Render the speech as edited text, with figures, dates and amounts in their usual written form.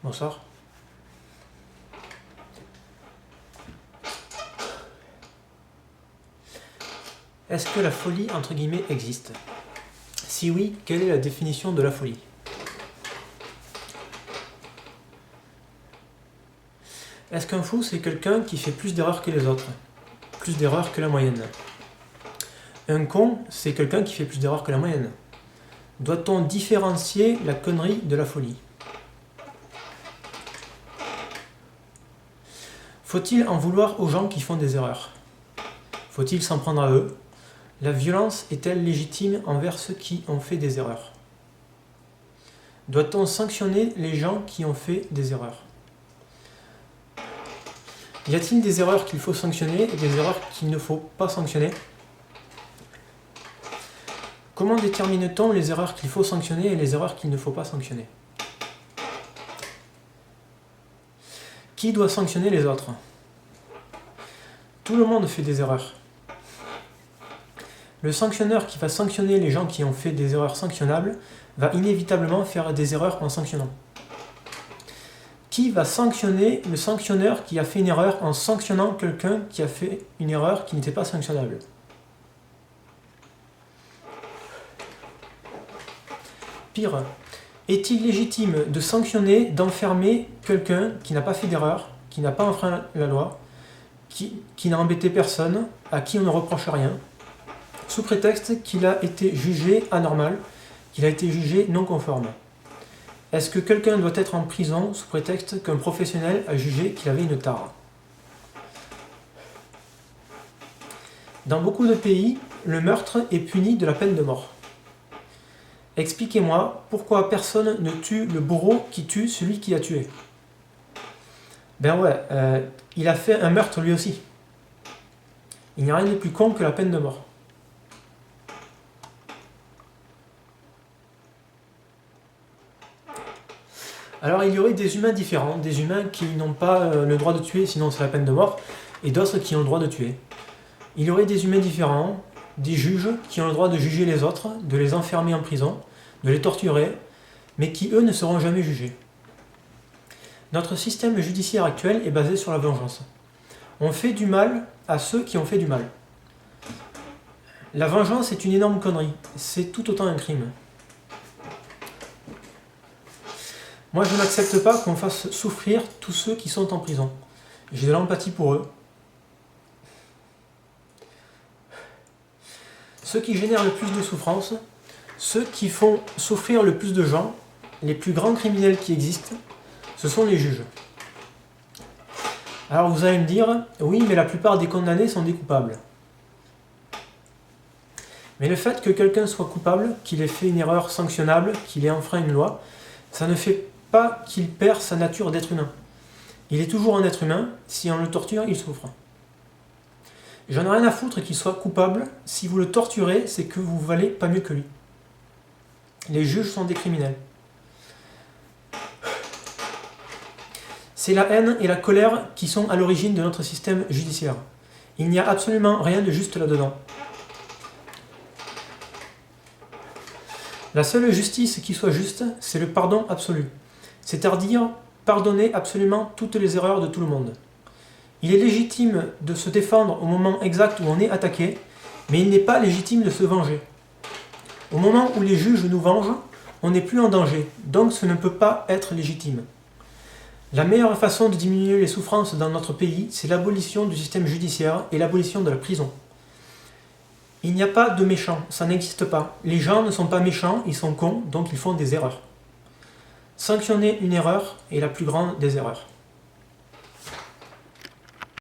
Bonsoir. Est-ce que la folie, entre guillemets, existe? Si oui, quelle est la définition de la folie? Est-ce qu'un fou, c'est quelqu'un qui fait plus d'erreurs que les autres? Plus d'erreurs que la moyenne? Un con, c'est quelqu'un qui fait plus d'erreurs que la moyenne? Doit-on différencier la connerie de la folie? Faut-il en vouloir aux gens qui font des erreurs? Faut-il s'en prendre à eux? La violence est-elle légitime envers ceux qui ont fait des erreurs? Doit-on sanctionner les gens qui ont fait des erreurs? Y a-t-il des erreurs qu'il faut sanctionner et des erreurs qu'il ne faut pas sanctionner? Comment détermine-t-on les erreurs qu'il faut sanctionner et les erreurs qu'il ne faut pas sanctionner? Qui doit sanctionner les autres? Tout le monde fait des erreurs. Le sanctionneur qui va sanctionner les gens qui ont fait des erreurs sanctionnables va inévitablement faire des erreurs en sanctionnant. Qui va sanctionner le sanctionneur qui a fait une erreur en sanctionnant quelqu'un qui a fait une erreur qui n'était pas sanctionnable? Pire, est-il légitime de sanctionner, d'enfermer quelqu'un qui n'a pas fait d'erreur, qui n'a pas enfreint la loi, qui n'a embêté personne, à qui on ne reproche rien, sous prétexte qu'il a été jugé anormal, qu'il a été jugé non conforme? Est-ce que quelqu'un doit être en prison sous prétexte qu'un professionnel a jugé qu'il avait une tare? Dans beaucoup de pays, le meurtre est puni de la peine de mort. Expliquez-moi pourquoi personne ne tue le bourreau qui tue celui qui a tué. Ben ouais, il a fait un meurtre lui aussi. Il n'y a rien de plus con que la peine de mort. Alors il y aurait des humains différents, des humains qui n'ont pas le droit de tuer, sinon c'est la peine de mort, et d'autres qui ont le droit de tuer. Il y aurait des humains différents, des juges qui ont le droit de juger les autres, de les enfermer en prison, de les torturer, mais qui eux ne seront jamais jugés. Notre système judiciaire actuel est basé sur la vengeance. On fait du mal à ceux qui ont fait du mal. La vengeance est une énorme connerie, c'est tout autant un crime. Moi, je n'accepte pas qu'on fasse souffrir tous ceux qui sont en prison. J'ai de l'empathie pour eux. Ceux qui génèrent le plus de souffrance, ceux qui font souffrir le plus de gens, les plus grands criminels qui existent, ce sont les juges. Alors vous allez me dire, oui, mais la plupart des condamnés sont des coupables. Mais le fait que quelqu'un soit coupable, qu'il ait fait une erreur sanctionnable, qu'il ait enfreint une loi, ça ne fait pas qu'il perd sa nature d'être humain. Il est toujours un être humain, si on le torture, il souffre. J'en ai rien à foutre qu'il soit coupable, si vous le torturez, c'est que vous valez pas mieux que lui. Les juges sont des criminels. C'est la haine et la colère qui sont à l'origine de notre système judiciaire. Il n'y a absolument rien de juste là-dedans. La seule justice qui soit juste, c'est le pardon absolu. C'est-à-dire pardonner absolument toutes les erreurs de tout le monde. Il est légitime de se défendre au moment exact où on est attaqué, mais il n'est pas légitime de se venger. Au moment où les juges nous vengent, on n'est plus en danger, donc ce ne peut pas être légitime. La meilleure façon de diminuer les souffrances dans notre pays, c'est l'abolition du système judiciaire et l'abolition de la prison. Il n'y a pas de méchants, ça n'existe pas. Les gens ne sont pas méchants, ils sont cons, donc ils font des erreurs. Sanctionner une erreur est la plus grande des erreurs.